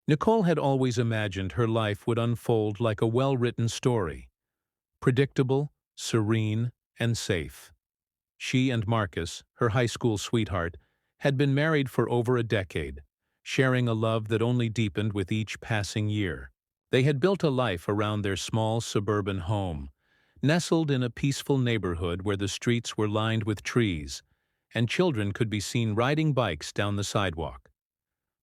Nicole had always imagined her life would unfold like a well-written story, predictable, serene, and safe. She and Marcus, her high school sweetheart, had been married for over a decade, sharing a love that only deepened with each passing year. They had built a life around their small suburban home, nestled in a peaceful neighborhood where the streets were lined with trees, and children could be seen riding bikes down the sidewalk.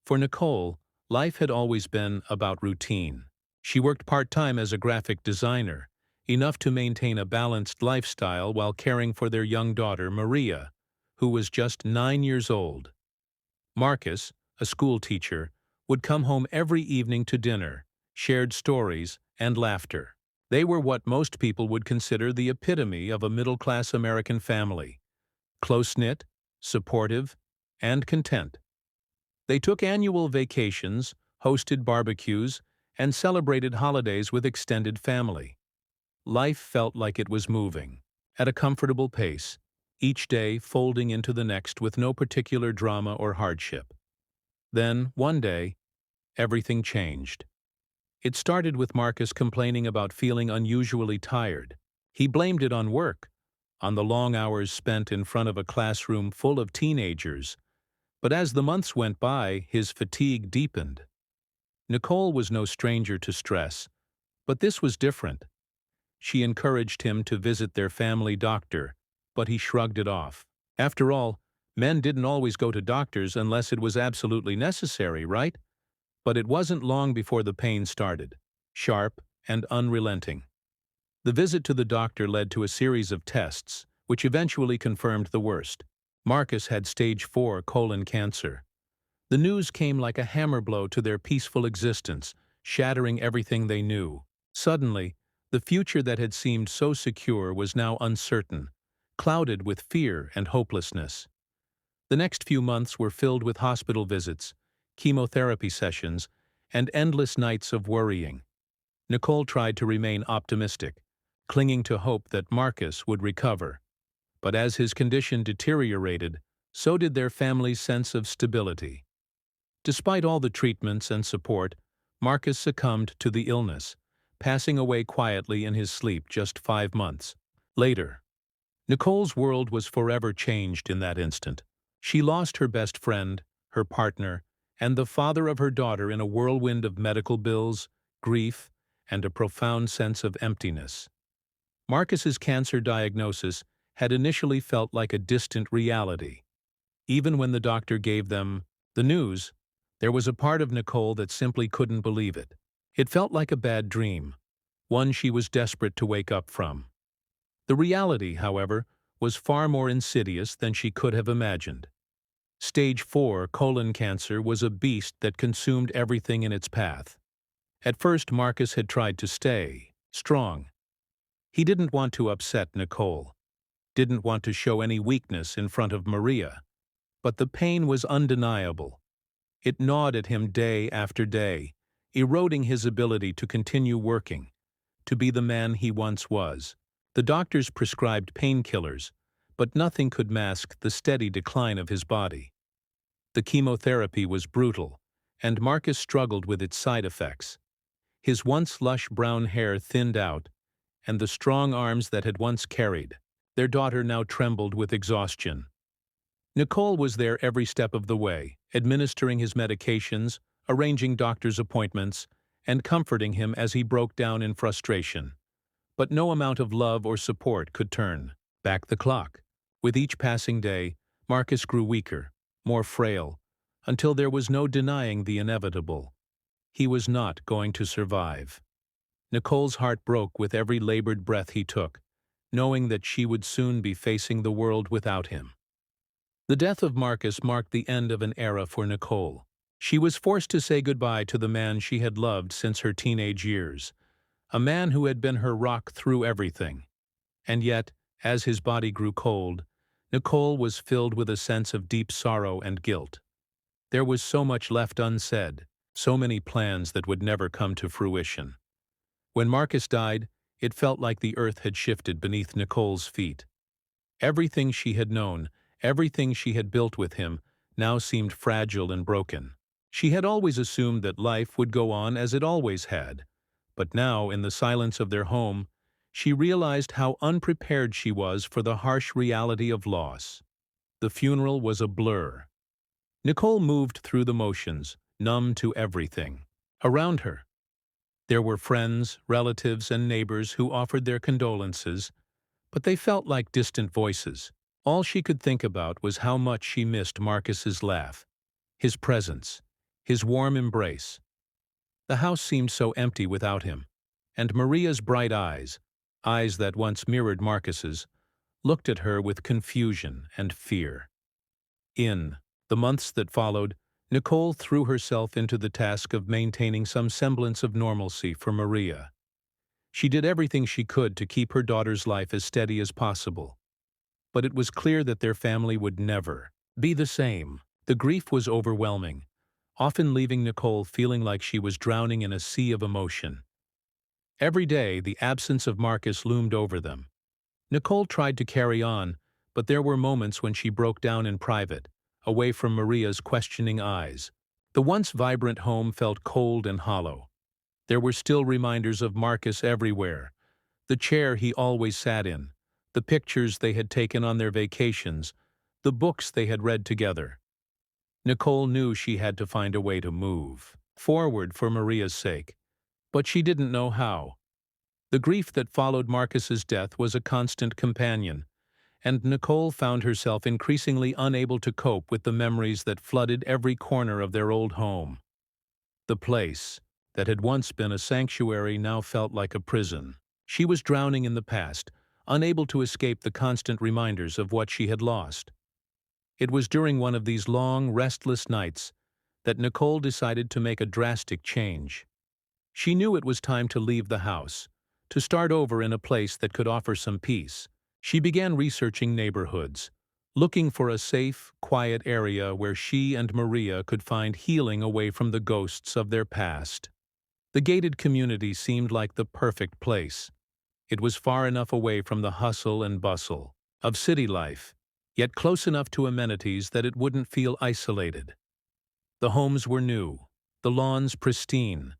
For Nicole, life had always been about routine. She worked part-time as a graphic designer, enough to maintain a balanced lifestyle while caring for their young daughter, Maria, who was just 9 years old. Marcus, a school teacher, would come home every evening to dinner, shared stories, and laughter. They were what most people would consider the epitome of a middle-class American family: close-knit, supportive, and content. They took annual vacations, hosted barbecues, and celebrated holidays with extended family. Life felt like it was moving, at a comfortable pace, each day folding into the next with no particular drama or hardship. Then, one day, everything changed. It started with Marcus complaining about feeling unusually tired. He blamed it on work, on the long hours spent in front of a classroom full of teenagers. But as the months went by, his fatigue deepened. Nicole was no stranger to stress, but this was different. She encouraged him to visit their family doctor, but he shrugged it off. After all, men didn't always go to doctors unless it was absolutely necessary, right? But it wasn't long before the pain started, sharp and unrelenting. The visit to the doctor led to a series of tests, which eventually confirmed the worst. Marcus had stage 4 colon cancer. The news came like a hammer blow to their peaceful existence, shattering everything they knew. Suddenly, the future that had seemed so secure was now uncertain, clouded with fear and hopelessness. The next few months were filled with hospital visits, chemotherapy sessions, and endless nights of worrying. Nicole tried to remain optimistic, clinging to hope that Marcus would recover. But as his condition deteriorated, so did their family's sense of stability. Despite all the treatments and support, Marcus succumbed to the illness, passing away quietly in his sleep just 5 months later. Nicole's world was forever changed in that instant. She lost her best friend, her partner, and the father of her daughter in a whirlwind of medical bills, grief, and a profound sense of emptiness. Marcus's cancer diagnosis had initially felt like a distant reality. Even when the doctor gave them the news, there was a part of Nicole that simply couldn't believe it. It felt like a bad dream, one she was desperate to wake up from. The reality, however, was far more insidious than she could have imagined. Stage 4 colon cancer was a beast that consumed everything in its path. At first, Marcus had tried to stay strong. He didn't want to upset Nicole, didn't want to show any weakness in front of Maria. But the pain was undeniable. It gnawed at him day after day, eroding his ability to continue working, to be the man he once was. The doctors prescribed painkillers, but nothing could mask the steady decline of his body. The chemotherapy was brutal, and Marcus struggled with its side effects. His once lush brown hair thinned out, and the strong arms that had once carried their daughter now trembled with exhaustion. Nicole was there every step of the way, administering his medications, arranging doctor's appointments, and comforting him as he broke down in frustration. But no amount of love or support could turn back the clock. With each passing day, Marcus grew weaker, more frail, until there was no denying the inevitable. He was not going to survive. Nicole's heart broke with every labored breath he took, knowing that she would soon be facing the world without him. The death of Marcus marked the end of an era for Nicole. She was forced to say goodbye to the man she had loved since her teenage years, a man who had been her rock through everything. And yet, as his body grew cold, Nicole was filled with a sense of deep sorrow and guilt. There was so much left unsaid, so many plans that would never come to fruition. When Marcus died, it felt like the earth had shifted beneath Nicole's feet. Everything she had known, everything she had built with him, now seemed fragile and broken. She had always assumed that life would go on as it always had, but now, in the silence of their home, she realized how unprepared she was for the harsh reality of loss. The funeral was a blur. Nicole moved through the motions, numb to everything around her. There were friends, relatives, and neighbors who offered their condolences, but they felt like distant voices. All she could think about was how much she missed Marcus's laugh, his presence, his warm embrace. The house seemed so empty without him, and Maria's bright eyes, eyes that once mirrored Marcus's, looked at her with confusion and fear. In the months that followed, Nicole threw herself into the task of maintaining some semblance of normalcy for Maria. She did everything she could to keep her daughter's life as steady as possible. But it was clear that their family would never be the same. The grief was overwhelming, often leaving Nicole feeling like she was drowning in a sea of emotion. Every day, the absence of Marcus loomed over them. Nicole tried to carry on, but there were moments when she broke down in private, away from Maria's questioning eyes. The once vibrant home felt cold and hollow. There were still reminders of Marcus everywhere: the chair he always sat in, the pictures they had taken on their vacations, the books they had read together. Nicole knew she had to find a way to move forward for Maria's sake, but she didn't know how. The grief that followed Marcus's death was a constant companion, and Nicole found herself increasingly unable to cope with the memories that flooded every corner of their old home. The place that had once been a sanctuary now felt like a prison. She was drowning in the past, unable to escape the constant reminders of what she had lost. It was during one of these long, restless nights that Nicole decided to make a drastic change. She knew it was time to leave the house, to start over in a place that could offer some peace. She began researching neighborhoods, looking for a safe, quiet area where she and Maria could find healing away from the ghosts of their past. The gated community seemed like the perfect place. It was far enough away from the hustle and bustle of city life, yet close enough to amenities that it wouldn't feel isolated. The homes were new, the lawns pristine,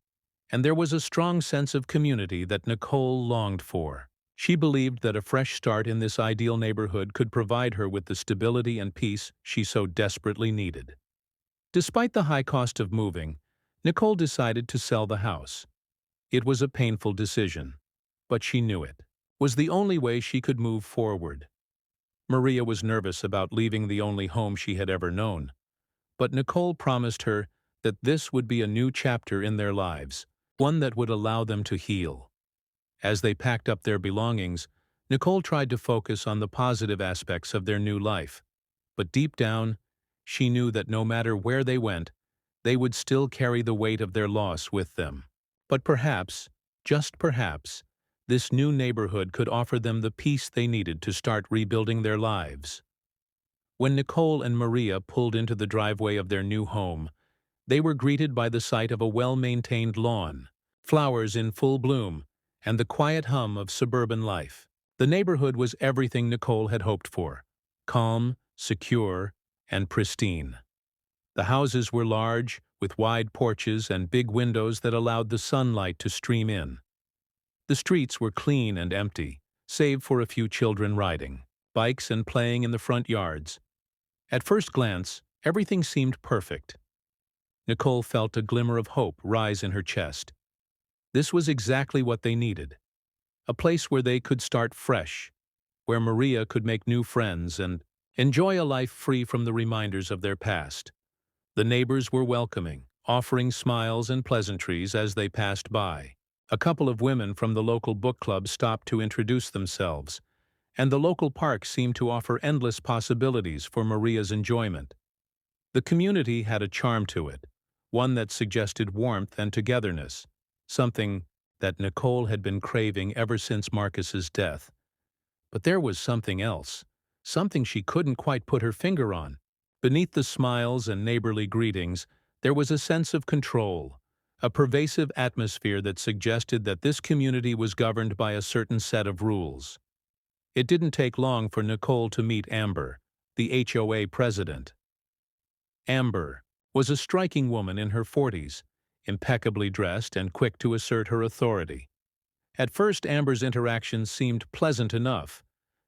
and there was a strong sense of community that Nicole longed for. She believed that a fresh start in this ideal neighborhood could provide her with the stability and peace she so desperately needed. Despite the high cost of moving, Nicole decided to sell the house. It was a painful decision, but she knew it was the only way she could move forward. Maria was nervous about leaving the only home she had ever known, but Nicole promised her that this would be a new chapter in their lives, one that would allow them to heal. As they packed up their belongings, Nicole tried to focus on the positive aspects of their new life, but deep down, she knew that no matter where they went, they would still carry the weight of their loss with them. But perhaps, just perhaps, this new neighborhood could offer them the peace they needed to start rebuilding their lives. When Nicole and Maria pulled into the driveway of their new home, they were greeted by the sight of a well-maintained lawn, flowers in full bloom, and the quiet hum of suburban life. The neighborhood was everything Nicole had hoped for: calm, secure, and pristine. The houses were large, with wide porches and big windows that allowed the sunlight to stream in. The streets were clean and empty, save for a few children riding bikes and playing in the front yards. At first glance, everything seemed perfect. Nicole felt a glimmer of hope rise in her chest. This was exactly what they needed: a place where they could start fresh, where Maria could make new friends and enjoy a life free from the reminders of their past. The neighbors were welcoming, offering smiles and pleasantries as they passed by. A couple of women from the local book club stopped to introduce themselves, and the local park seemed to offer endless possibilities for Maria's enjoyment. The community had a charm to it, one that suggested warmth and togetherness, something that Nicole had been craving ever since Marcus's death. But there was something else, something she couldn't quite put her finger on. Beneath the smiles and neighborly greetings, there was a sense of control, a pervasive atmosphere that suggested that this community was governed by a certain set of rules. It didn't take long for Nicole to meet Amber, the HOA president. Amber was a striking woman in her 40s, impeccably dressed and quick to assert her authority. At first, Amber's interactions seemed pleasant enough,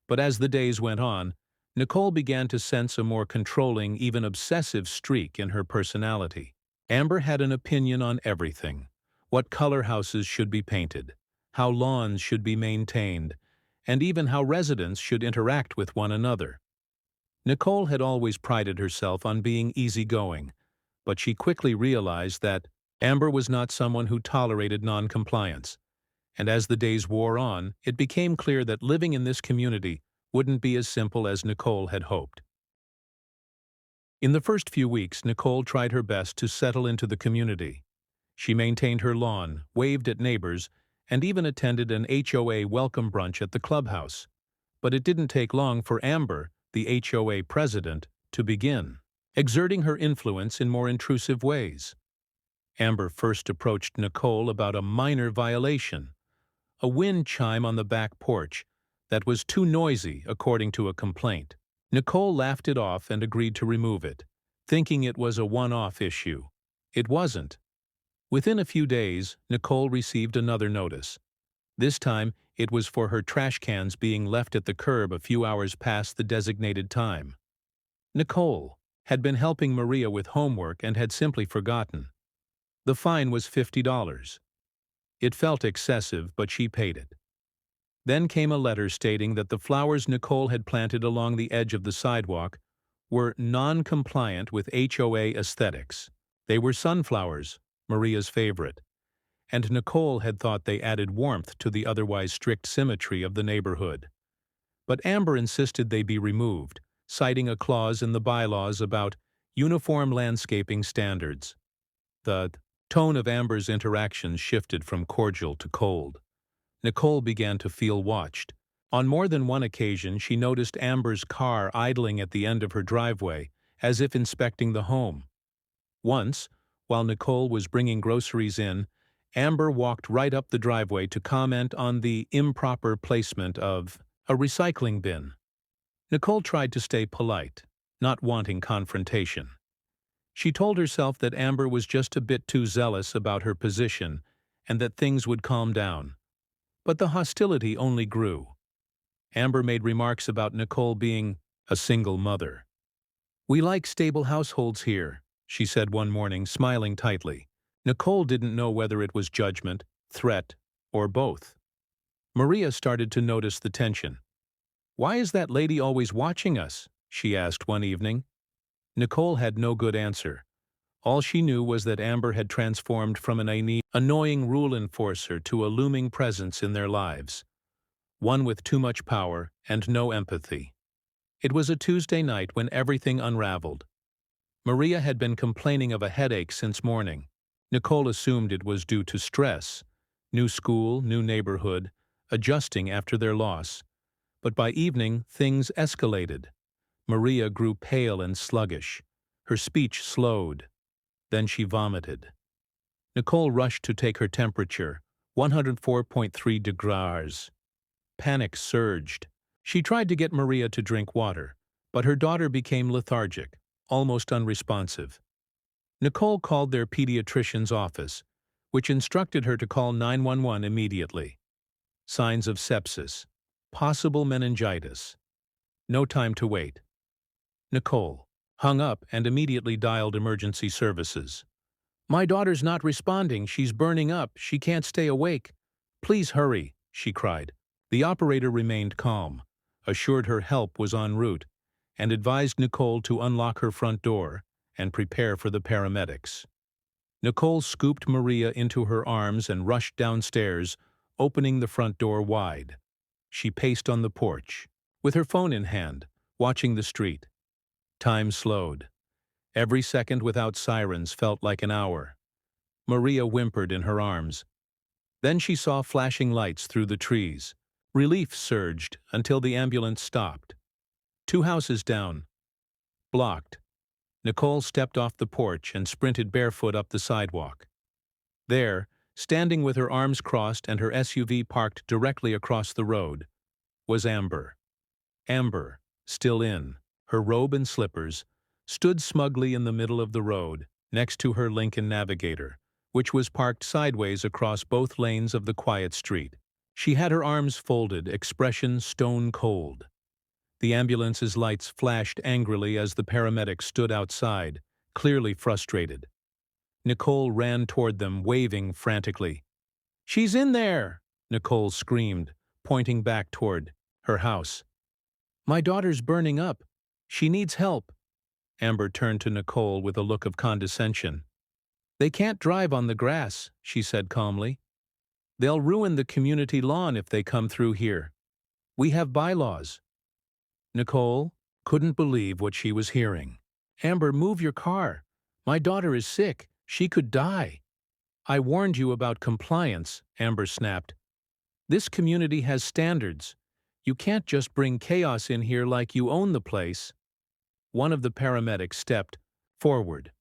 but as the days went on, Nicole began to sense a more controlling, even obsessive streak in her personality. Amber had an opinion on everything: what color houses should be painted, how lawns should be maintained, and even how residents should interact with one another. Nicole had always prided herself on being easygoing, but she quickly realized that Amber was not someone who tolerated noncompliance, and as the days wore on, it became clear that living in this community wouldn't be as simple as Nicole had hoped. In the first few weeks, Nicole tried her best to settle into the community. She maintained her lawn, waved at neighbors, and even attended an HOA welcome brunch at the clubhouse. But it didn't take long for Amber, the HOA president, to begin exerting her influence in more intrusive ways. Amber first approached Nicole about a minor violation: a wind chime on the back porch that was too noisy, according to a complaint. Nicole laughed it off and agreed to remove it, thinking it was a one-off issue. It wasn't. Within a few days, Nicole received another notice. This time, it was for her trash cans being left at the curb a few hours past the designated time. Nicole had been helping Maria with homework and had simply forgotten. The fine was $50. It felt excessive, but she paid it. Then came a letter stating that the flowers Nicole had planted along the edge of the sidewalk were non-compliant with HOA aesthetics. They were sunflowers, Maria's favorite, and Nicole had thought they added warmth to the otherwise strict symmetry of the neighborhood. But Amber insisted they be removed, citing a clause in the bylaws about uniform landscaping standards. The tone of Amber's interactions shifted from cordial to cold. Nicole began to feel watched. On more than one occasion, she noticed Amber's car idling at the end of her driveway, as if inspecting the home. Once, while Nicole was bringing groceries in, Amber walked right up the driveway to comment on the improper placement of a recycling bin. Nicole tried to stay polite, not wanting confrontation. She told herself that Amber was just a bit too zealous about her position and that things would calm down. But the hostility only grew. Amber made remarks about Nicole being a single mother. "We like stable households here," she said one morning, smiling tightly. Nicole didn't know whether it was judgment, threat, or both. Maria started to notice the tension. "Why is that lady always watching us?" she asked one evening. Nicole had no good answer. All she knew was that Amber had transformed from an annoying rule enforcer to a looming presence in their lives, one with too much power and no empathy. It was a Tuesday night when everything unraveled. Maria had been complaining of a headache since morning. Nicole assumed it was due to stress, new school, new neighborhood, adjusting after their loss. But by evening, things escalated. Maria grew pale and sluggish. Her speech slowed. Then she vomited. Nicole rushed to take her temperature, 104.3 degrees. Panic surged. She tried to get Maria to drink water, but her daughter became lethargic, almost unresponsive. Nicole called their pediatrician's office, which instructed her to call 911 immediately. Signs of sepsis, possible meningitis. No time to wait. Nicole hung up and immediately dialed emergency services. "My daughter's not responding. She's burning up. She can't stay awake. Please hurry," she cried. The operator remained calm, assured her help was en route, and advised Nicole to unlock her front door and prepare for the paramedics. Nicole scooped Maria into her arms and rushed downstairs, opening the front door wide. She paced on the porch, with her phone in hand, watching the street. Time slowed. Every second without sirens felt like an hour. Maria whimpered in her arms. Then she saw flashing lights through the trees. Relief surged until the ambulance stopped. 2 houses down. Blocked. Nicole stepped off the porch and sprinted barefoot up the sidewalk. There, standing with her arms crossed and her SUV parked directly across the road, was Amber. Amber, still in, her robe and slippers, stood smugly in the middle of the road, next to her Lincoln Navigator, which was parked sideways across both lanes of the quiet street. She had her arms folded, expression stone cold. The ambulance's lights flashed angrily as the paramedics stood outside, clearly frustrated. Nicole ran toward them, waving frantically. "She's in there!" Nicole screamed, pointing back toward her house. "My daughter's burning up. She needs help." Amber turned to Nicole with a look of condescension. "They can't drive on the grass," she said calmly. "They'll ruin the community lawn if they come through here. We have bylaws." Nicole couldn't believe what she was hearing. "Amber, move your car. My daughter is sick. She could die." "I warned you about compliance," Amber snapped. "This community has standards. You can't just bring chaos in here like you own the place." One of the paramedics stepped forward.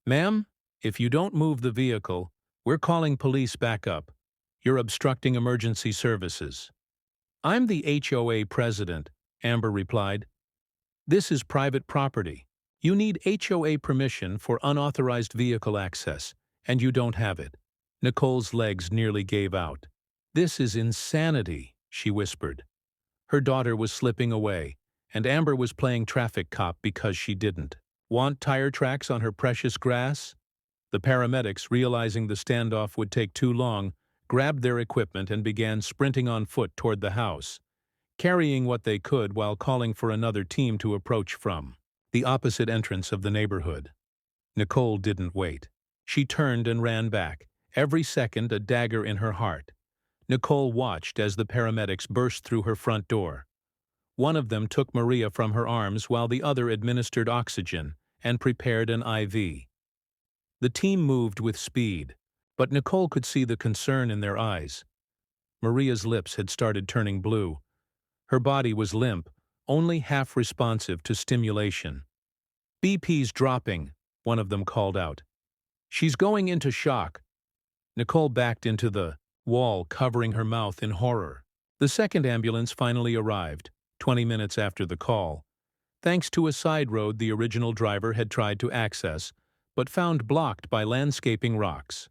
"Ma'am, if you don't move the vehicle, we're calling police backup. You're obstructing emergency services." "I'm the HOA president," Amber replied. "This is private property. You need HOA permission for unauthorized vehicle access, and you don't have it." Nicole's legs nearly gave out. "This is insanity," she whispered. Her daughter was slipping away, and Amber was playing traffic cop because she didn't. "Want tire tracks on her precious grass?" The paramedics, realizing the standoff would take too long, grabbed their equipment and began sprinting on foot toward the house, carrying what they could while calling for another team to approach from the opposite entrance of the neighborhood. Nicole didn't wait. She turned and ran back, every second a dagger in her heart. Nicole watched as the paramedics burst through her front door. One of them took Maria from her arms while the other administered oxygen and prepared an IV. The team moved with speed, but Nicole could see the concern in their eyes. Maria's lips had started turning blue. Her body was limp, only half responsive to stimulation. "BP's dropping," one of them called out. "She's going into shock." Nicole backed into the wall, covering her mouth in horror. The second ambulance finally arrived, 20 minutes after the call, thanks to a side road the original driver had tried to access, but found blocked by landscaping rocks.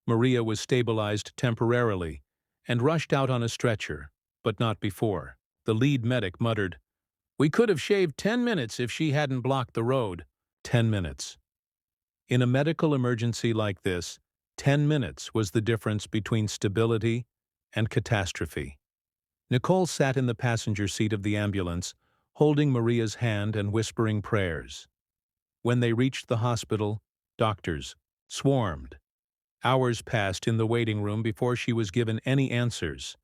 Maria was stabilized temporarily and rushed out on a stretcher, but not before. The lead medic muttered, "We could have shaved 10 minutes if she hadn't blocked the road." 10 minutes. In a medical emergency like this, 10 minutes was the difference between stability and catastrophe. Nicole sat in the passenger seat of the ambulance, holding Maria's hand and whispering prayers. When they reached the hospital, doctors swarmed. Hours passed in the waiting room before she was given any answers.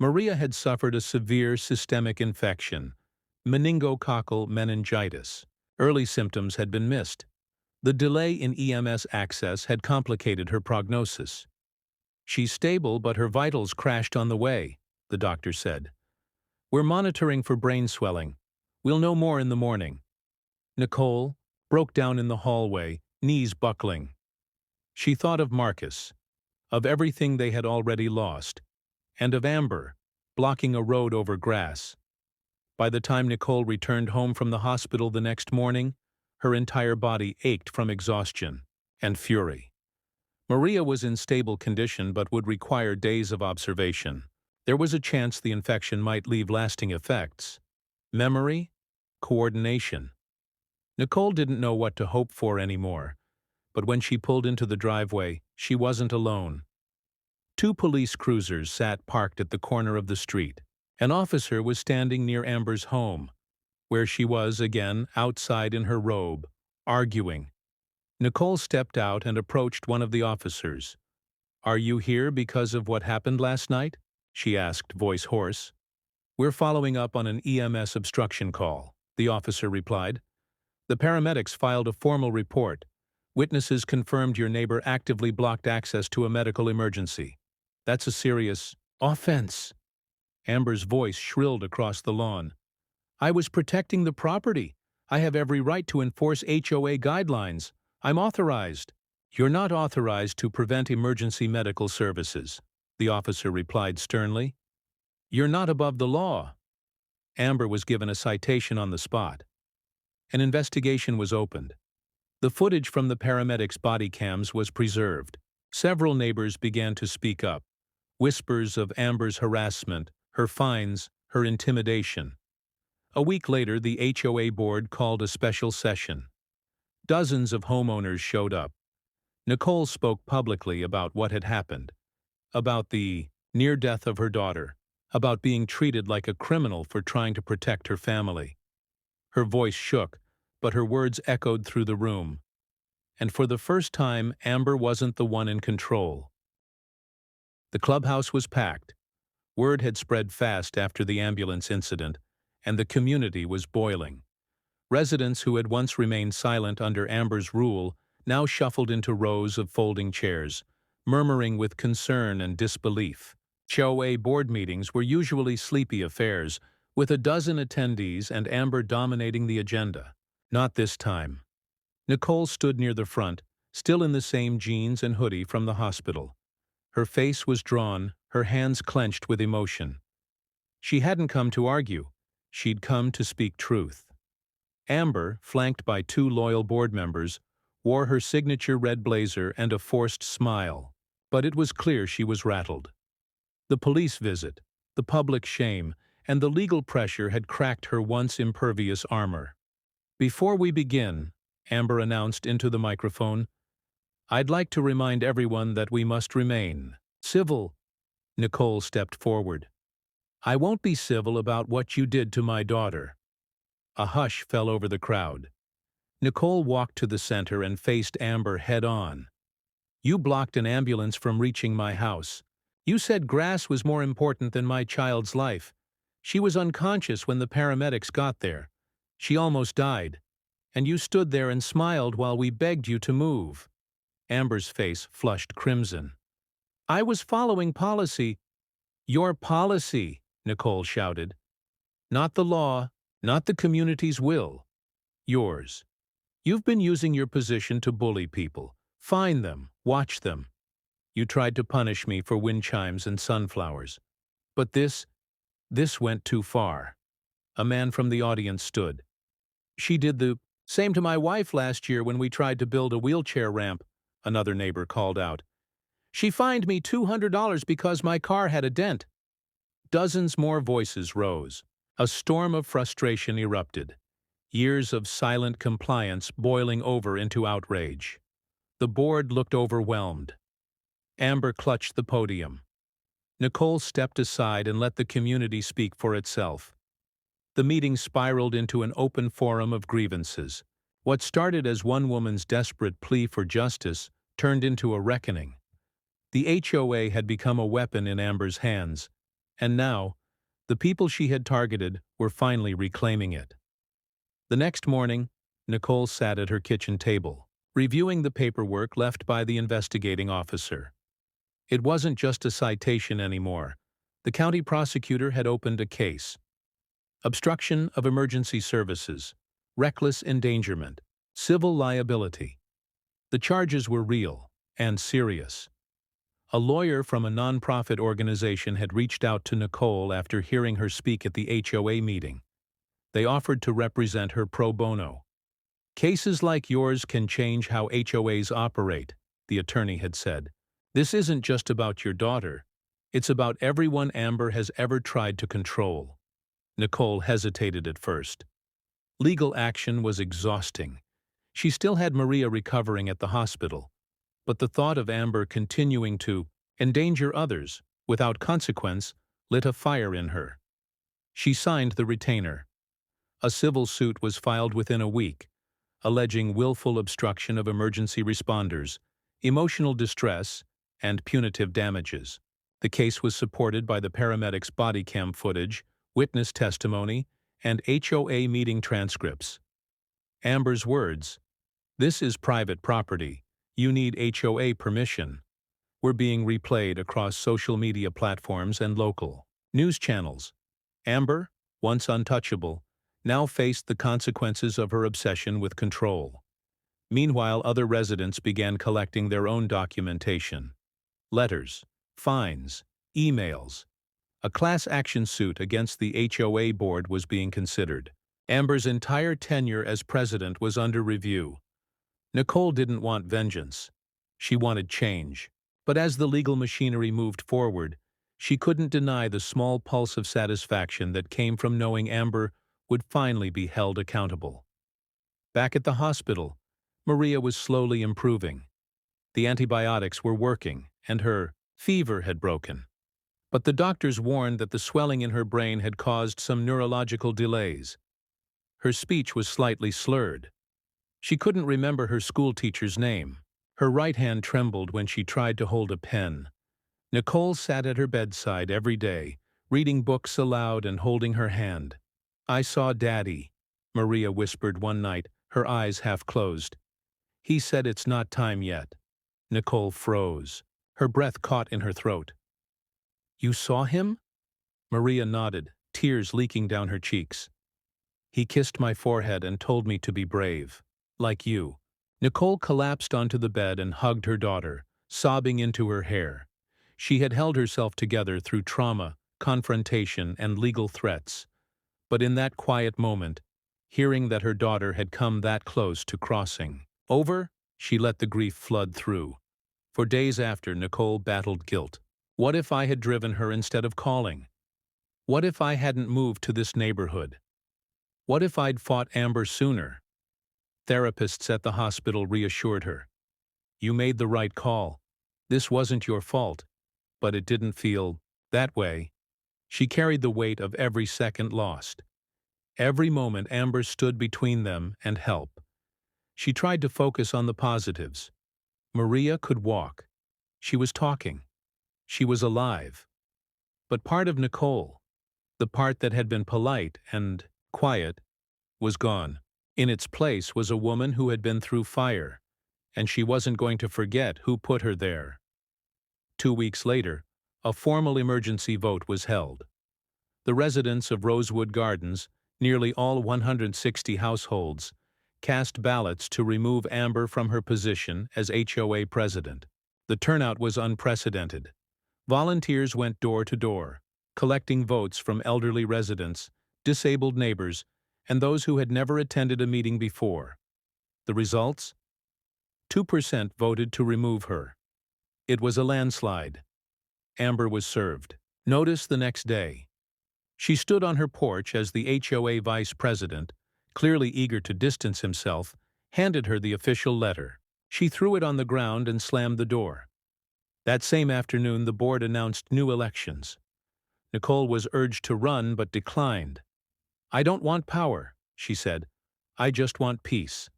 Maria had suffered a severe systemic infection, meningococcal meningitis. Early symptoms had been missed. The delay in EMS access had complicated her prognosis. "She's stable, but her vitals crashed on the way," the doctor said. "We're monitoring for brain swelling. We'll know more in the morning." Nicole broke down in the hallway, knees buckling. She thought of Marcus, of everything they had already lost, and of Amber, blocking a road over grass. By the time Nicole returned home from the hospital the next morning, her entire body ached from exhaustion and fury. Maria was in stable condition but would require days of observation. There was a chance the infection might leave lasting effects. Memory, coordination. Nicole didn't know what to hope for anymore, but when she pulled into the driveway, she wasn't alone. 2 police cruisers sat parked at the corner of the street. An officer was standing near Amber's home, where she was again outside in her robe, arguing. Nicole stepped out and approached one of the officers. "Are you here because of what happened last night?" she asked, voice hoarse. "We're following up on an EMS obstruction call," the officer replied. "The paramedics filed a formal report. Witnesses confirmed your neighbor actively blocked access to a medical emergency. That's a serious offense." Amber's voice shrilled across the lawn. "I was protecting the property. I have every right to enforce HOA guidelines. I'm authorized." "You're not authorized to prevent emergency medical services," the officer replied sternly. "You're not above the law." Amber was given a citation on the spot. An investigation was opened. The footage from the paramedics' body cams was preserved. Several neighbors began to speak up. Whispers of Amber's harassment, her fines, her intimidation. A week later, the HOA board called a special session. Dozens of homeowners showed up. Nicole spoke publicly about what had happened, about the near death of her daughter, about being treated like a criminal for trying to protect her family. Her voice shook, but her words echoed through the room. And for the first time, Amber wasn't the one in control. The clubhouse was packed. Word had spread fast after the ambulance incident, and the community was boiling. Residents who had once remained silent under Amber's rule now shuffled into rows of folding chairs, murmuring with concern and disbelief. HOA board meetings were usually sleepy affairs, with a dozen attendees and Amber dominating the agenda. Not this time. Nicole stood near the front, still in the same jeans and hoodie from the hospital. Her face was drawn, her hands clenched with emotion. She hadn't come to argue. She'd come to speak truth. Amber, flanked by two loyal board members, wore her signature red blazer and a forced smile, but it was clear she was rattled. The police visit, the public shame, and the legal pressure had cracked her once impervious armor. "Before we begin," Amber announced into the microphone, "I'd like to remind everyone that we must remain civil." Nicole stepped forward. "I won't be civil about what you did to my daughter." A hush fell over the crowd. Nicole walked to the center and faced Amber head-on. "You blocked an ambulance from reaching my house. You said grass was more important than my child's life. She was unconscious when the paramedics got there. She almost died. And you stood there and smiled while we begged you to move." Amber's face flushed crimson. "I was following policy." "Your policy," Nicole shouted. "Not the law, not the community's will. Yours. You've been using your position to bully people, fine them, watch them. You tried to punish me for wind chimes and sunflowers. But this went too far." A man from the audience stood. "She did the same to my wife last year when we tried to build a wheelchair ramp," another neighbor called out. "She fined me $200 because my car had a dent." Dozens more voices rose. A storm of frustration erupted. Years of silent compliance boiling over into outrage. The board looked overwhelmed. Amber clutched the podium. Nicole stepped aside and let the community speak for itself. The meeting spiraled into an open forum of grievances. What started as one woman's desperate plea for justice turned into a reckoning. The HOA had become a weapon in Amber's hands, and now, the people she had targeted were finally reclaiming it. The next morning, Nicole sat at her kitchen table, reviewing the paperwork left by the investigating officer. It wasn't just a citation anymore. The county prosecutor had opened a case. Obstruction of emergency services, reckless endangerment, civil liability. The charges were real and serious. A lawyer from a nonprofit organization had reached out to Nicole after hearing her speak at the HOA meeting. They offered to represent her pro bono. "Cases like yours can change how HOAs operate," the attorney had said. "This isn't just about your daughter. It's about everyone Amber has ever tried to control." Nicole hesitated at first. Legal action was exhausting. She still had Maria recovering at the hospital, but the thought of Amber continuing to endanger others without consequence lit a fire in her. She signed the retainer. A civil suit was filed within a week, alleging willful obstruction of emergency responders, emotional distress, and punitive damages. The case was supported by the paramedics' body cam footage, witness testimony, and HOA meeting transcripts. Amber's words, "This is private property. You need HOA permission," were being replayed across social media platforms and local news channels. Amber, once untouchable, now faced the consequences of her obsession with control. Meanwhile, other residents began collecting their own documentation. Letters, fines, emails. A class action suit against the HOA board was being considered. Amber's entire tenure as president was under review. Nicole didn't want vengeance. She wanted change. But as the legal machinery moved forward, she couldn't deny the small pulse of satisfaction that came from knowing Amber would finally be held accountable. Back at the hospital, Maria was slowly improving. The antibiotics were working, and her fever had broken. But the doctors warned that the swelling in her brain had caused some neurological delays. Her speech was slightly slurred. She couldn't remember her schoolteacher's name. Her right hand trembled when she tried to hold a pen. Nicole sat at her bedside every day, reading books aloud and holding her hand. "I saw Daddy," Maria whispered one night, her eyes half closed. "He said it's not time yet." Nicole froze. Her breath caught in her throat. "You saw him?" Maria nodded, tears leaking down her cheeks. "He kissed my forehead and told me to be brave. Like you." Nicole collapsed onto the bed and hugged her daughter, sobbing into her hair. She had held herself together through trauma, confrontation, and legal threats. But in that quiet moment, hearing that her daughter had come that close to crossing over, she let the grief flood through. For days after, Nicole battled guilt. What if I had driven her instead of calling? What if I hadn't moved to this neighborhood? What if I'd fought Amber sooner? Therapists at the hospital reassured her. "You made the right call. This wasn't your fault." But it didn't feel that way. She carried the weight of every second lost. Every moment Amber stood between them and help. She tried to focus on the positives. Maria could walk. She was talking. She was alive. But part of Nicole, the part that had been polite and quiet, was gone. In its place was a woman who had been through fire, and she wasn't going to forget who put her there. 2 weeks later, a formal emergency vote was held. The residents of Rosewood Gardens, nearly all 160 households, cast ballots to remove Amber from her position as HOA president. The turnout was unprecedented. Volunteers went door to door, collecting votes from elderly residents, disabled neighbors, and those who had never attended a meeting before. The results? 2% voted to remove her. It was a landslide. Amber was served. Notice the next day. She stood on her porch as the HOA vice president, clearly eager to distance himself, handed her the official letter. She threw it on the ground and slammed the door. That same afternoon, the board announced new elections. Nicole was urged to run but declined. "I don't want power," she said. "I just want peace."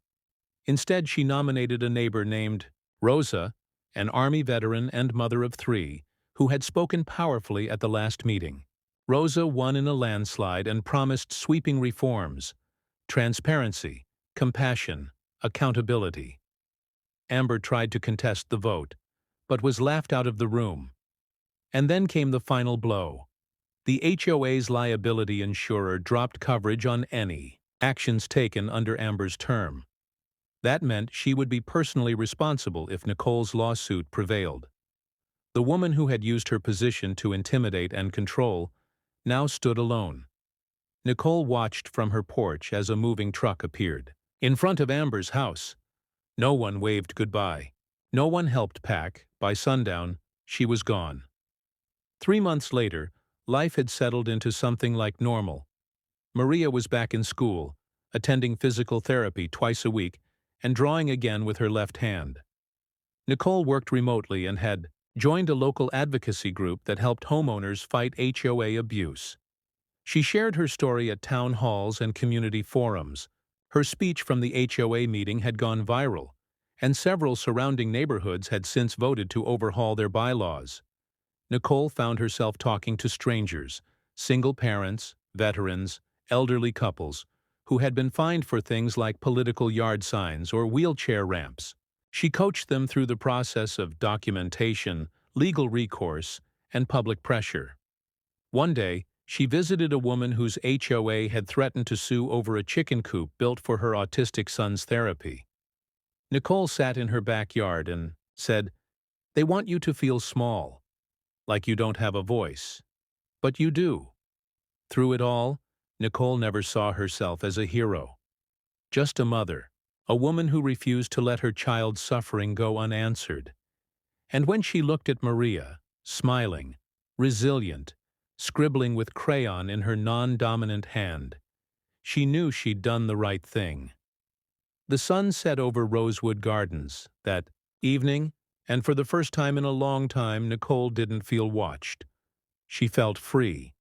Instead, she nominated a neighbor named Rosa, an Army veteran and mother of 3, who had spoken powerfully at the last meeting. Rosa won in a landslide and promised sweeping reforms: transparency, compassion, accountability. Amber tried to contest the vote, but was laughed out of the room. And then came the final blow. The HOA's liability insurer dropped coverage on any actions taken under Amber's term. That meant she would be personally responsible if Nicole's lawsuit prevailed. The woman who had used her position to intimidate and control now stood alone. Nicole watched from her porch as a moving truck appeared. In front of Amber's house, no one waved goodbye. No one helped pack. By sundown, she was gone. 3 months later, life had settled into something like normal. Maria was back in school, attending physical therapy twice a week and drawing again with her left hand. Nicole worked remotely and had joined a local advocacy group that helped homeowners fight HOA abuse. She shared her story at town halls and community forums. Her speech from the HOA meeting had gone viral, and several surrounding neighborhoods had since voted to overhaul their bylaws. Nicole found herself talking to strangers, single parents, veterans, elderly couples, who had been fined for things like political yard signs or wheelchair ramps. She coached them through the process of documentation, legal recourse, and public pressure. One day, she visited a woman whose HOA had threatened to sue over a chicken coop built for her autistic son's therapy. Nicole sat in her backyard and said, "They want you to feel small, like you don't have a voice. But you do." Through it all, Nicole never saw herself as a hero. Just a mother, a woman who refused to let her child's suffering go unanswered. And when she looked at Maria, smiling, resilient, scribbling with crayon in her non-dominant hand, she knew she'd done the right thing. The sun set over Rosewood Gardens that evening, and for the first time in a long time, Nicole didn't feel watched. She felt free,